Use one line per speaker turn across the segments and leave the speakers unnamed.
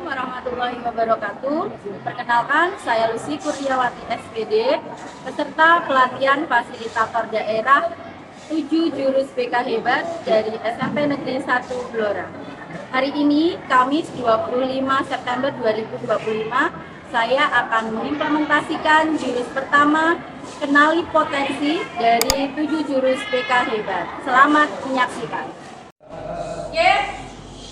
warahmatullahi wabarakatuh. Perkenalkan, saya Lucy Kurniawati SPD, peserta pelatihan fasilitator daerah 7 jurus BK Hebat dari SMP Negeri 1 Blora. Hari ini, Kamis 25 September 2025, saya akan mengimplementasikan jurus pertama, kenali potensi dari 7 jurus BK Hebat. Selamat menyaksikan. Oke.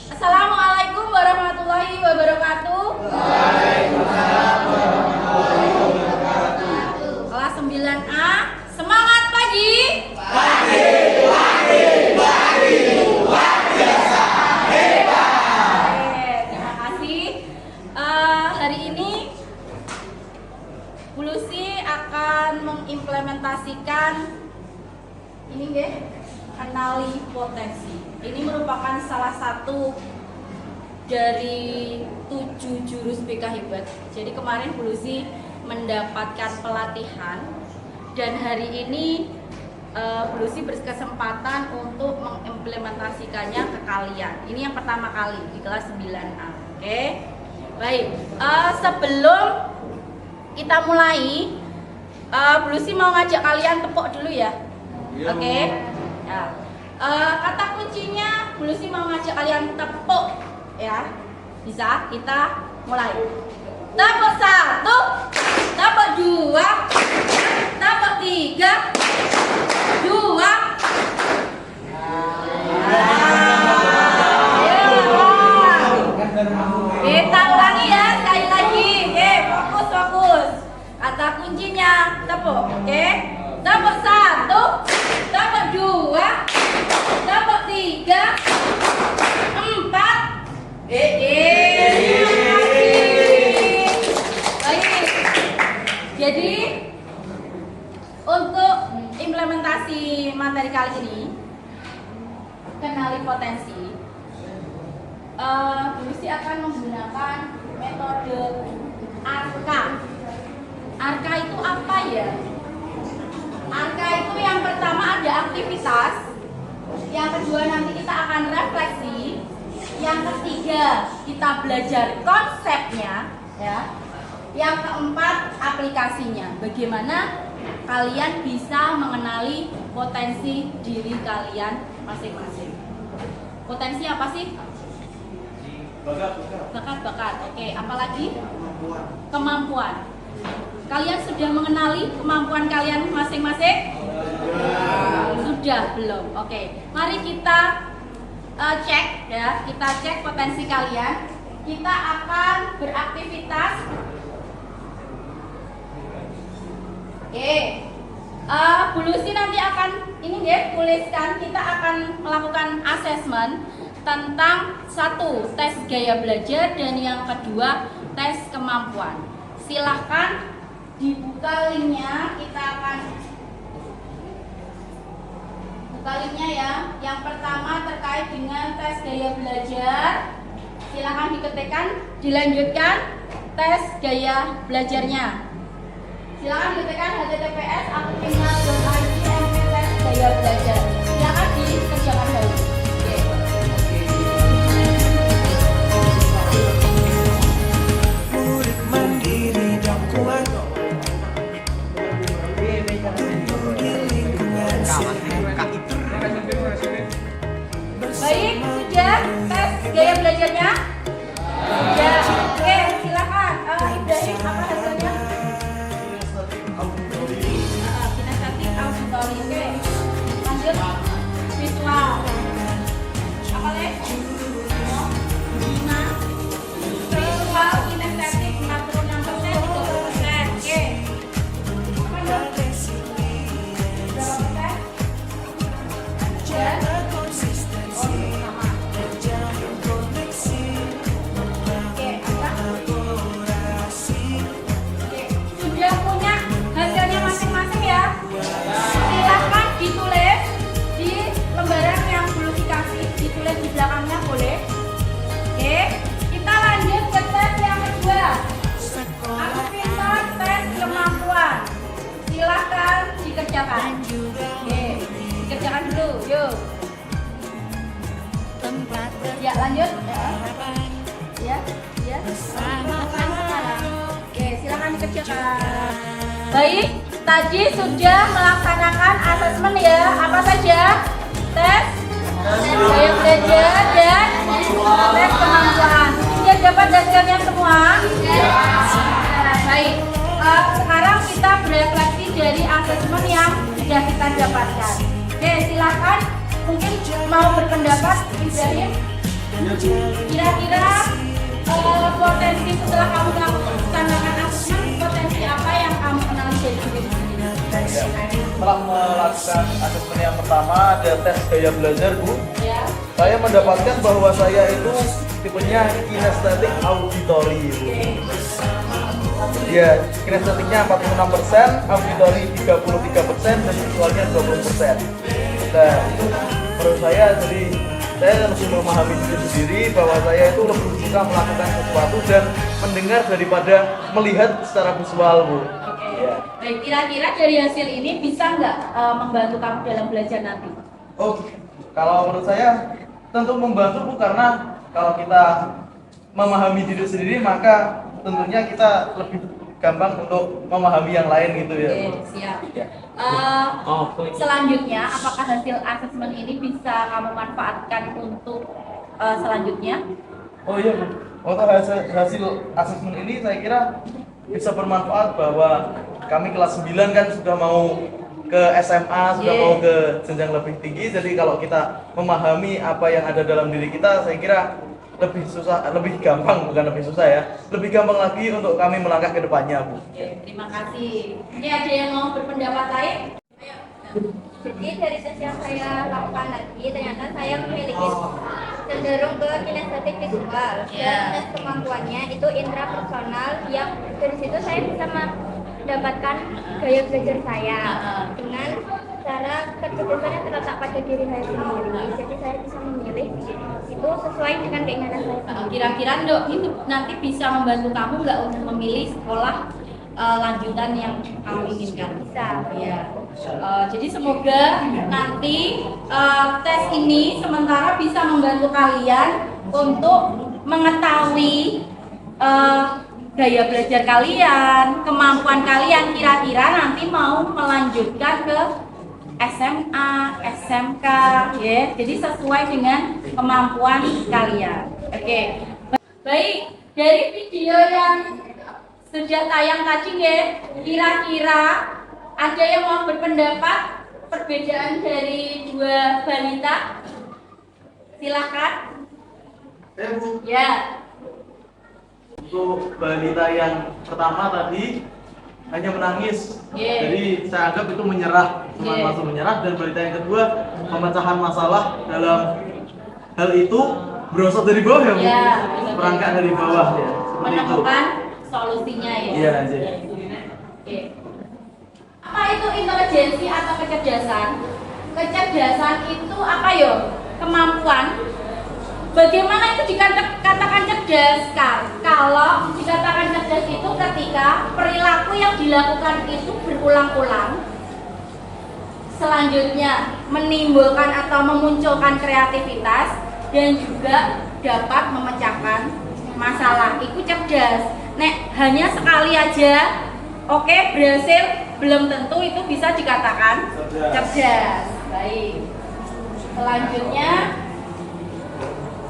Assalamualaikum warahmatullahi wabarakatuh.
Waalaikumsalam warahmatullahi wabarakatuh.
Kelas 9A, semangat pagi.
Pagi, luar biasa hebat.
Oke, terima kasih. Hari ini Bu Lucy akan mengimplementasikan ini nggih, kenali potensi. Ini merupakan salah satu dari 7 jurus BK Hebat. Jadi kemarin Bu Lucy mendapatkan pelatihan dan hari ini Bu Lucy berkesempatan untuk mengimplementasikannya ke kalian. Ini yang pertama kali di kelas 9A. Oke. Baik. Sebelum kita mulai, Bu Lucy mau ngajak kalian tepuk dulu ya. Oke. Ya. Kata kuncinya Bu Lucy mau ngajak kalian tepuk ya. Bisa? Kita mulai. Tepuk 1, tepuk 2, tepuk 3, 2. Kita ulangi ya, sekali lagi. Oke, fokus. Kata kuncinya tepuk, oke? Tepuk 1, tepuk 2, tepuk 3, 4. Baik. Jadi untuk implementasi materi kali ini, kenali potensi, Bu Lucy akan menggunakan metode ARKA. ARKA itu apa ya? ARKA itu yang pertama ada aktivitas, yang kedua nanti kita akan refleksi, yang ketiga kita belajar konsepnya, ya. Yang keempat aplikasinya. Bagaimana kalian bisa mengenali potensi diri kalian masing-masing. Potensi apa sih? Bakat. Oke, apalagi? Kemampuan. Kalian sudah mengenali kemampuan kalian masing-masing? Sudah, belum? Oke, mari kita cek ya. Kita cek potensi kalian. Kita akan beraktivitas. Oke, Bu Lucy nanti akan ini ya, tuliskan. Kita akan melakukan asesmen tentang satu, tes gaya belajar, dan yang kedua, tes kemampuan. Silahkan dibuka linknya, kita akan buka linknya ya. Yang pertama terkait dengan tes gaya belajar, silahkan diketikkan, dilanjutkan tes gaya belajarnya. Silahkan diketikkan https aktifnas.id tes gaya belajar. Silahkan dikerjakan dulu. Baik, sudah tes gaya belajarnya? Sudah. Oke, silakan. Ibrahim, apa hasilnya? Kinestetik, auditori. Oke. Lanjut. Visual. Apa lagi? Lima. Visual, kinestetik 46%, 30%. Oke. Apa lagi? Berapa persen? Dan di belakangnya boleh. Oke, kita lanjut ke tes yang kedua. Aktivitas tes kemampuan. Silahkan dikerjakan. Oke, dikerjakan dulu. Yuk. Ya, lanjut. Ya. Ya, ya. Silakan sekarang. Oke, silakan dikerjakan. Baik, tadi sudah melaksanakan asesmen ya. Apa saja? Tes gaya belajar dan tes kemampuan. Sudah dapat hasilnya semua? Nah, baik. Sekarang kita berefleksi dari asesmen yang sudah kita dapatkan. Oke, silakan. Mungkin mau berpendapat, Ibrahim. Kira-kira potensi setelah kamu melaksanakan asesmen, potensi apa yang kamu kenal dari diri sendiri?
Setelah melakukan asesmen yang pertama, ada tes gaya belajar, Bu.
Ya.
Saya mendapatkan bahwa saya itu tipenya kinestetik auditory, Bu. Ya, kinestetiknya 46%, auditory 33%, dan visualnya 20%. Nah, itu menurut saya, jadi saya lebih memahami diri sendiri bahwa saya itu lebih suka melakukan sesuatu dan mendengar daripada melihat secara visual, Bu.
Oke.
Ya.
Baik, kira-kira dari hasil ini bisa nggak membantu kamu dalam belajar nanti?
Oh, kalau menurut saya tentu membantu, Bu, karena kalau kita memahami diri sendiri maka tentunya kita lebih gampang untuk memahami yang lain gitu ya.
Oke, siap.
Ya.
Selanjutnya, apakah hasil asesmen ini bisa kamu manfaatkan untuk selanjutnya?
Oh iya, Bu. Untuk hasil asesmen ini saya kira bisa bermanfaat bahwa kami kelas 9 kan sudah mau ke SMA, sudah mau ke jenjang lebih tinggi. Jadi kalau kita memahami apa yang ada dalam diri kita, saya kira lebih susah, lebih gampang, bukan lebih susah ya, lebih gampang lagi untuk kami melangkah ke depannya, Bu.
Oke, terima kasih. Ini ada yang mau berpendapat lain?
Jadi dari tes yang saya lakukan tadi, ternyata saya memiliki cenderung ke kinestetik visual. Dan tes kemampuannya itu intrapersonal, yang dari situ saya bisa mendapatkan gaya belajar saya dengan cara kecerdasan yang terletak pada diri saya sendiri. Jadi saya bisa memilih itu sesuai dengan keinginan saya sendiri.
Kira-kira Dok, itu nanti bisa membantu kamu nggak untuk memilih sekolah lanjutan yang kamu inginkan?
Bisa.
Ya. Jadi semoga nanti tes ini sementara bisa membantu kalian untuk mengetahui gaya belajar kalian, kemampuan kalian, kira-kira nanti mau melanjutkan ke SMA, SMK, ya. Jadi sesuai dengan kemampuan kalian. Oke. Baik, dari video yang sudah tayang tadi ya, kira-kira ada yang mau berpendapat perbedaan dari dua balita? Silakan.
Bu,
Ya.
untuk balita yang pertama tadi hanya menangis, jadi saya anggap itu menyerah, langsung menyerah. Dan balita yang kedua pemecahan masalah dalam hal itu berasal dari bawah ya, Bu? Perangkat dari bawah ya, seperti itu.
Menemukan solusinya ya.
Iya, aja.
Oke. Apa itu intelijensi atau kecerdasan? Kecerdasan itu apa yo? Kemampuan. Bagaimana itu dikatakan cerdas? Kalau dikatakan cerdas itu ketika perilaku yang dilakukan itu berulang-ulang, selanjutnya menimbulkan atau memunculkan kreativitas, dan juga dapat memecahkan masalah. Itu cerdas. Nek hanya sekali aja, oke, berhasil, belum tentu itu bisa dikatakan cerdas. Baik. Selanjutnya,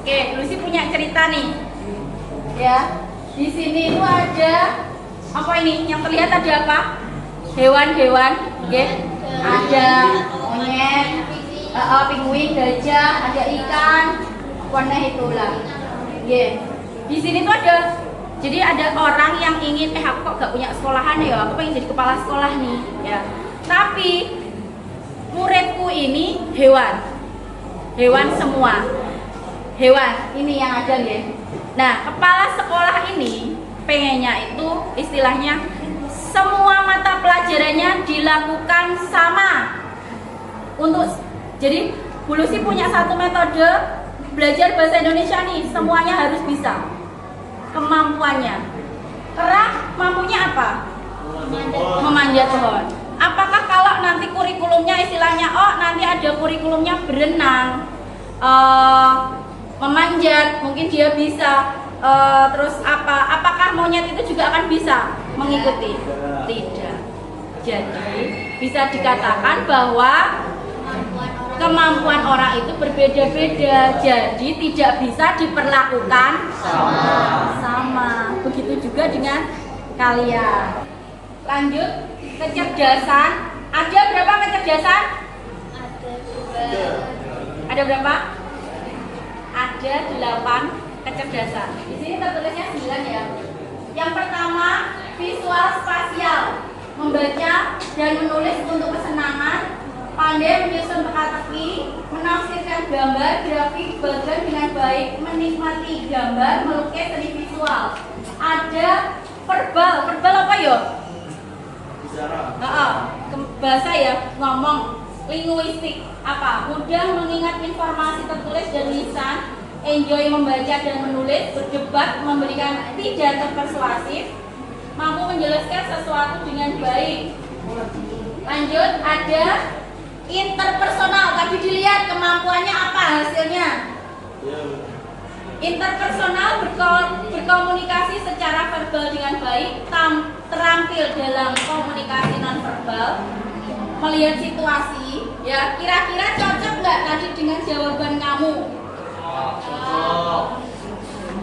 oke, Lucy punya cerita nih, ya. Di sini itu ada apa ini? Yang terlihat ada apa? Hewan-hewan, oke. Ada monyet, penguin, gajah, ada ikan, warna itulah. Oke. Di sini tuh ada. Jadi ada orang yang ingin, aku kok gak punya sekolahan ya, aku pengen jadi kepala sekolah nih, ya. Tapi muridku ini hewan semua, hewan ini yang ada ya. Nah, kepala sekolah ini pengennya itu istilahnya semua mata pelajarannya dilakukan sama. Jadi Bu Lucy punya satu metode belajar bahasa Indonesia nih, semuanya harus bisa. Kemampuannya, mampunya apa? Memanjat pohon. Apakah kalau nanti kurikulumnya istilahnya, nanti ada kurikulumnya berenang, memanjat, mungkin dia bisa terus apakah monyet itu juga akan bisa mengikuti? Tidak. Jadi bisa dikatakan bahwa kemampuan orang itu berbeda-beda, jadi tidak bisa diperlakukan sama. Begitu juga dengan kalian. Lanjut, kecerdasan. Ada berapa kecerdasan? Ada berapa? Ada 8 kecerdasan. Di sini tertulisnya 9 ya. Yang pertama, visual spasial, membaca dan menulis untuk kesenangan, pandai menyusun teka-teki, menafsirkan gambar, grafik, bagan dengan baik, menikmati gambar, melukis, seni visual. Ada verbal apa ya? Bahasa ya, ngomong. Linguistik apa? Mudah mengingat informasi tertulis dan lisan, enjoy membaca dan menulis, berdebat, memberikan pidato persuasif, mampu menjelaskan sesuatu dengan baik. Lanjut, ada interpersonal. Tadi dilihat kemampuannya apa hasilnya? Interpersonal berkomunikasi secara verbal dengan baik, terampil dalam komunikasi nonverbal, melihat situasi, ya kira-kira cocok nggak tadi dengan jawaban kamu?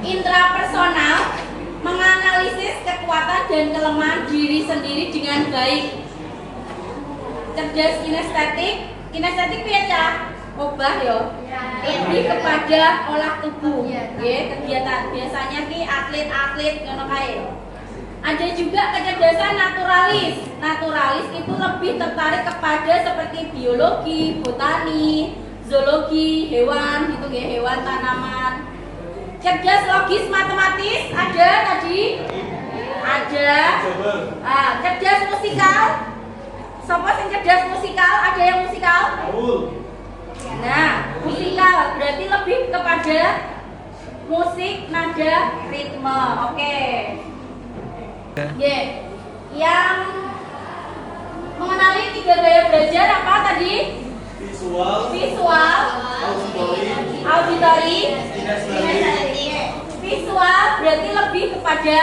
Intrapersonal, menganalisis kekuatan dan kelemahan diri sendiri dengan baik. Cerdas kinestetik biasa obah yo, lebih kepada olah tubuh, ya kegiatan. Biasanya ki atlet ngono kae. Ada juga kecerdasan naturalis. Naturalis itu lebih tertarik kepada seperti biologi, botani, zoologi, hewan gitu ya, hewan, tanaman. Cerdas logis matematis ada tadi? Ada. Cerdas musikal. Sopo sing cerdas musikal? Ada yang musikal? Nah, musikal berarti lebih kepada musik, nada, ritme. Oke. Yang mengenali 3 gaya belajar apa tadi? Visual, auditory, kinestetik. Visual berarti lebih kepada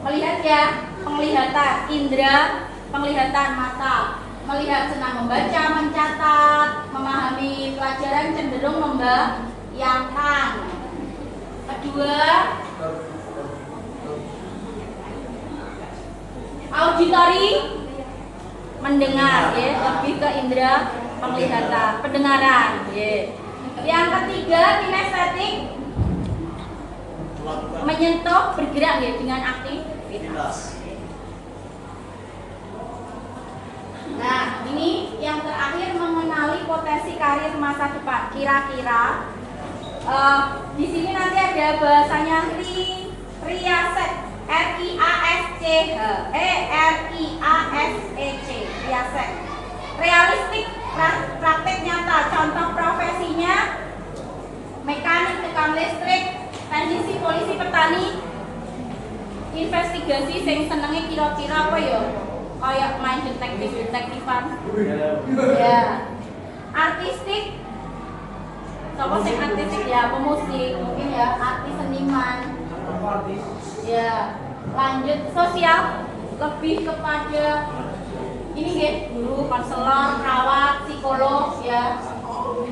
melihat ya, penglihatan, indera penglihatan mata, melihat senang membaca, mencatat, memahami pelajaran, cenderung membayangkan. Kedua, auditory, mendengar ya, lebih ke indera penglihatan, pendengaran ya. Yang ketiga, kinestetik, menyentuh, bergerak ya dengan aktivitas. Nah, ini yang terakhir, mengenali potensi karir masa depan. Kira-kira di sini nanti ada bahasanya riasek, RIASCH, RIASEC, riasek. Realistik, praktek nyata. Contoh profesinya mekanik, tukang listrik, teknisi, polisi, petani. Investigasi, sing senengnya kira-kira apa ya? Kayak main detektifan. Ya. Artistik, siapa sing artistik ya? Pemusik mungkin ya, artis seniman. Ya. Lanjut, sosial, lebih kepada ini ya, guru, konselor, perawat, psikolog ya.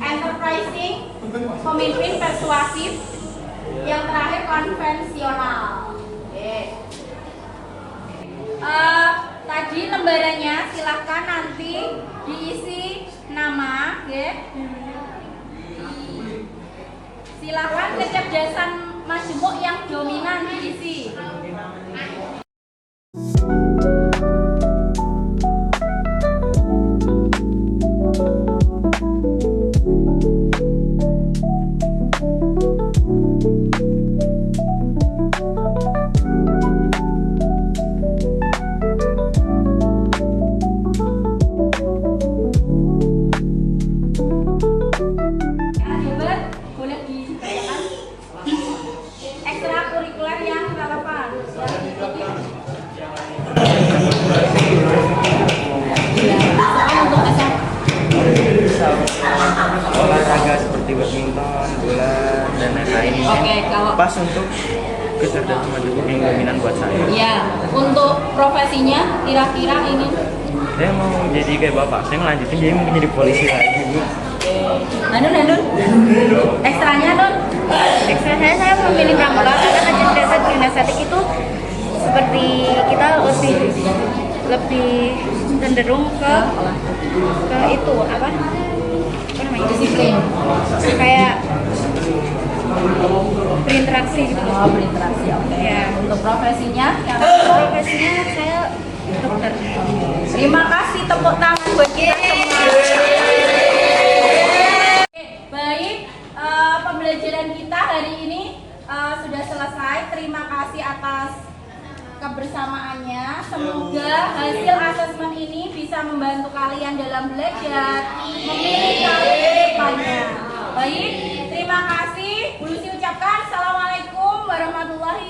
Enterprising, pemimpin persuasif. Yang terakhir konvensional. Oke. Tadi lembarannya silahkan nanti diisi nama, ya. Silahkan kecerdasan majemuk yang dominan diisi.
pas untuk kecerdasan matematika yang dominan buat saya.
Ya, untuk profesinya kira-kira ingin
Saya mau jadi kayak bapak, saya ngelanjutin jadi mungkin jadi polisi lagi Bu.
Hanun, ekstranya Nun?
Ekstra saya memilih pramuka karena kecerdasan kinestetik itu seperti kita lebih cenderung ke itu apa namanya
Disiplin.
kayak berinteraksi gitu.
Oh, berinteraksi, oke.
Ya.
Untuk profesinya, yang
Profesinya saya dokter.
terima kasih, tepuk tangan buat kita semua. Oke, baik, pembelajaran kita hari ini sudah selesai. Terima kasih atas kebersamaannya. Semoga hasil asesmen ini bisa membantu kalian dalam belajar, memilih karir ke depannya. Baik, terima kasih. Bu Lucy ucapkan Assalamualaikum warahmatullahi